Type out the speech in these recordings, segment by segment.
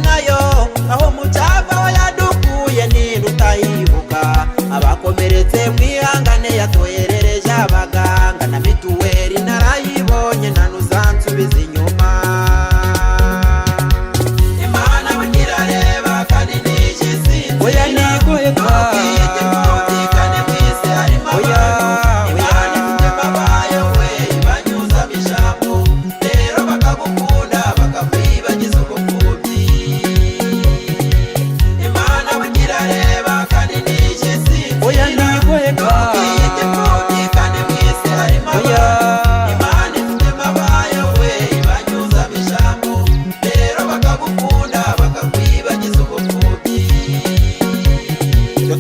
nayo aho mucava aho yadukuye ntirutayibuka abakomeretse mwihangane yatwoherereje abaganga na mituweli narayibonye ntanuzansubiza inyuma Imana bugira reba kandi nijisinzira oya niguheka kandi mwise harimo abantu Imana ifite mabaye we ibanyuza mishambo rero bakagukunda bakakwibagiza ubupfubyi Imana bugira reba kandi nijisinzira oya niguheka kandi mwise harimo abantu Imana ifite mabaye we ibanyuza mishambo rero bakagukunda bakakwibagiza ubupfubyi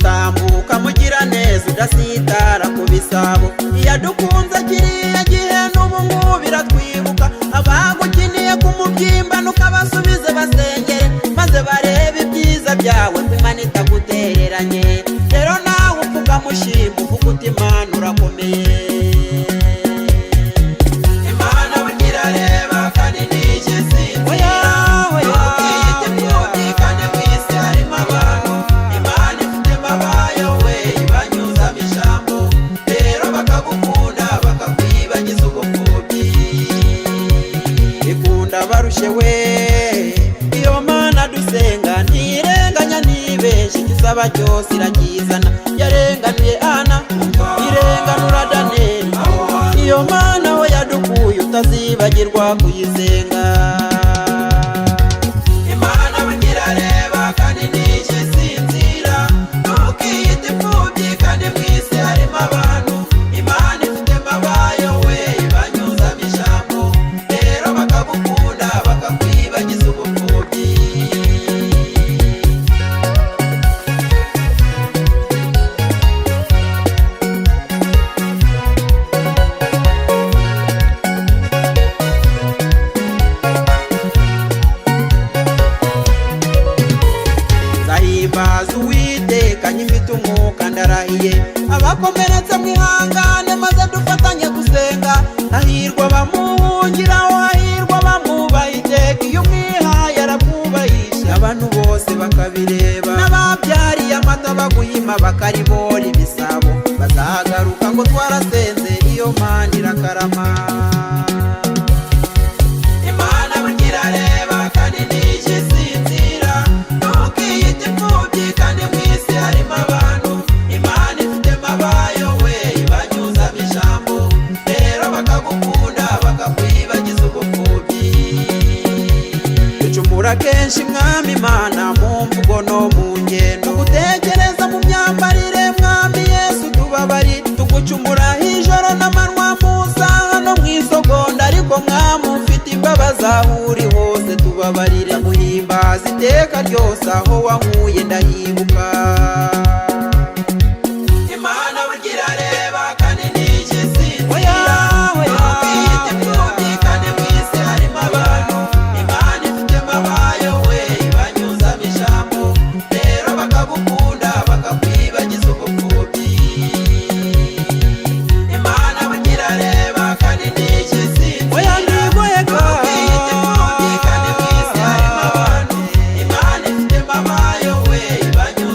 Tambuka mugira neza udasitara ku bisabo iyadukunze kiriya gihe n'ubu ngubu biratwibuka abagukiniye ku mubyimba nukabasubize basengere maze barebe ibyiza byawe ko Imana itagutereranye rero nawe uvuga mushimba uvuga uti Imana urakomeye Imana bugira reba kandi nijisinzira ntukiyite imfubyi kandi mwisi harimo abantu Imana ifite mabaye we ibanyuza mishambo rero bakagukunda bakakwibagiza ubupfubyi ikunda barushe we iyo Mana dusenga ntirenganya ntibeshe igisaba cyose irakizana yarenganuye Ana irenganura Daniyeli iyo Mana we yadukuye utazibagirwa kuyisenga Imana bugira reba kandi nijisinzira ntukiyite imfubyi kandi mwisi harimo abantu Imana ifite mabaye we ibanyuza mishambo rero bakagukunda bakakwibagiza ubupfubyi Zahimbaza Uwiteka nyifite umwuka ndarahiye abakomeretse mwihangane maze dufatanye gusenga hahirwa bamuhungiraho hahirwa bamubaha iteka iyo umwihaye aramwubahisha abantu bose bakabireba n'ababyariye amata baguhima bakaribora ibisabo bazahagaruka ngo twarasenze iyo Mana irakarama Imana bugira reba kandi nijisinzira ntukiyite imfubyi kandi mwisi harimo abantu Imana ifite mabaye we ibanyuza mishambo rero bakagukunda bakakwibagiza ubupfubyi ducumura kenshi mwami Imana mu mvugo no mu ngendo gutekereza mu myambarire mwami Yesu tubabari tugucumura ijoro n'amanywa mu saha no mu isogonda ariko mwami ufite imbabazi aho uri hose tubabarire guhimbaza iteka ryose aho wankuye ndahibuka Imana bugira reba kandi nijisinzira ntukiyite imfubyi kandi mwisi harimo abantu Imana ifite mabaye we ibanyuza mishambo rero bakagukunda bakakwibagiza ubupfubyi Imana bugira reba kandi nijisinzira ntukiyite imfubyi kandi mwisi harimo abantu Imana ifite mabaye we ibanyuza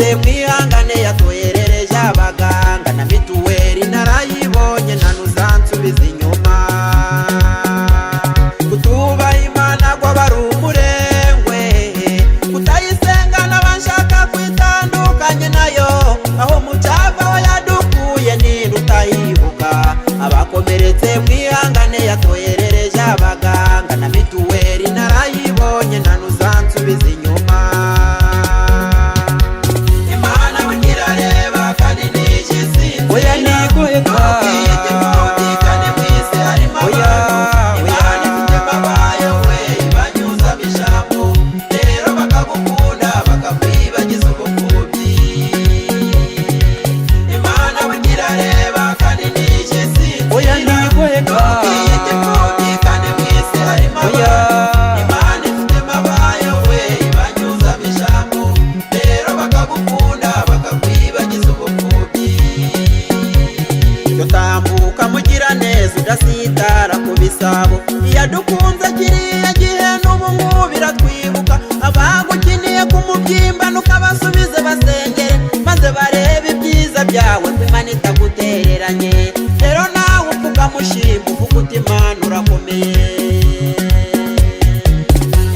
bakomeretse mwihangane yatwoherereje abaganga na mituweli narayibonye ntanuzansubiza inyuma kutubaha Imana kw'abari umurengwe kutayisenga n'abashaka kwitandukanya nayo aho mucava aho yadukuye ninde utayibuka abakomeretse mwihangane yatwoherereje abaganga na mituweli narayibonye ntanuzansubiza inyuma Imana bugira reba kandi nijisinzira oya niguheka kandi mwisi harimo abantu Imana ifite mabayo we ibanyuza bijambo rero bakagukunda bakakwibagiza ubupfubyi Imana bugira reba kandi nijisinzira oya niguheka kandi mwisi harimo abantu Imana ifite mabayo we ibanyuza bijambo rero bakagukunda bakakwibagiza ubupfubyi Yotambuka mugira neza udasitara ku bisabo iyadukunze kiriya gihe n'ubu ngubu biratwibuka abagukiniye ku mubyimba nukabasubize basengere maze barebe ibyiza byawe ko Imana itagutereranye rero nawe upfuka mushimba uvuga uti Imana urakomeye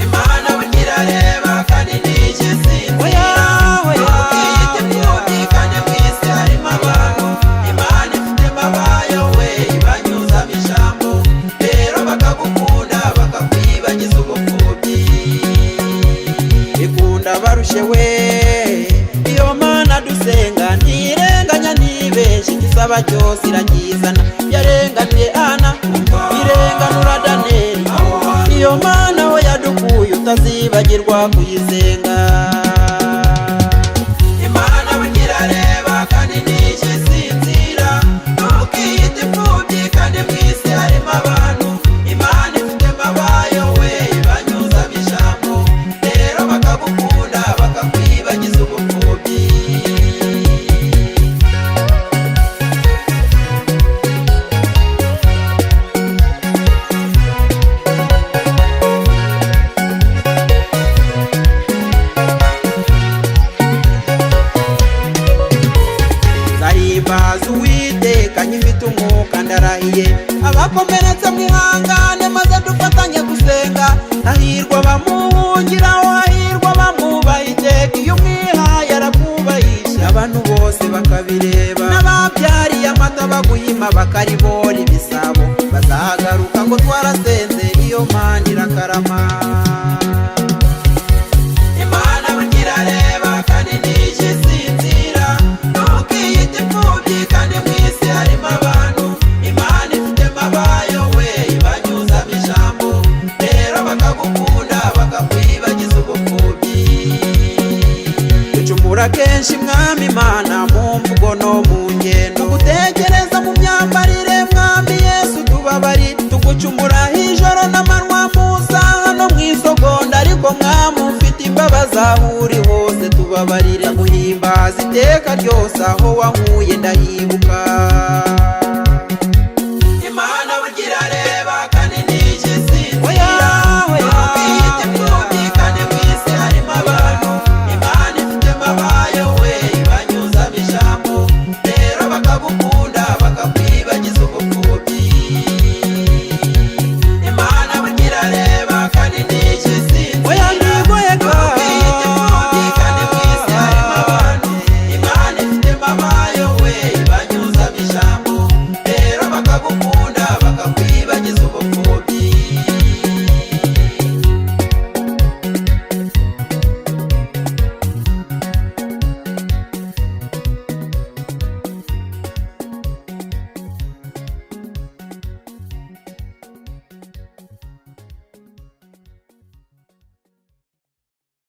Imana bugira reba kandi nijisinzira ntukiyite imfubyi kandi mwisi harimo abantu Imana ifite mabayo we ibanyuza bijambo rero bakagukunda bakakwibagiza ubupfubyi ikunda barushe we iyo Mana dusenga ntirenganya ntibeshe igisaba cyose irakizana yarenganuye Ana irenganura Daniyeli iyo Mana we yadukuye utazibagirwa kuyisenga Imana bugira reba kandi nijisinzira ntukiyite imfubyi kandi mwisi harimo abantu Imana ifite mabayo we ibanyuza bijambo rero bakagukunda bakakwibagiza ubupfubyi Zahimbaza Uwiteka nyifite umwuka ndarahiye abakomeretse mwihangane maze dufatanye gusenga hahirwa bamuhungiraho hahirwa bamubaha iteka iyo umwihaye arakubahisha abantu bose bakabireba n'ababyariye amata baguhima bakaribora ibisabo bazahagaruka ngo twarasenze iyo Mana irakarama Imana bugira reba kandi nijisinzira ntukiyite imfubyi kandi mwisi harimo abantu Imana ifite mabayo we ibanyuza bijambo rero bakagukunda bakakwibagiza ubupfubyi ducumura kenshi Mwami Imana mu mvugo no mu ngendo gutekereza mu myambarire Mwami Yesu tubabari tugucumura ijoro n'amanywa mu saha no mu isogonda ariko Mwami ufite imbabazi aho uri hose tubabarire guhimbaza iteka ryose aho wankuye ndahibuka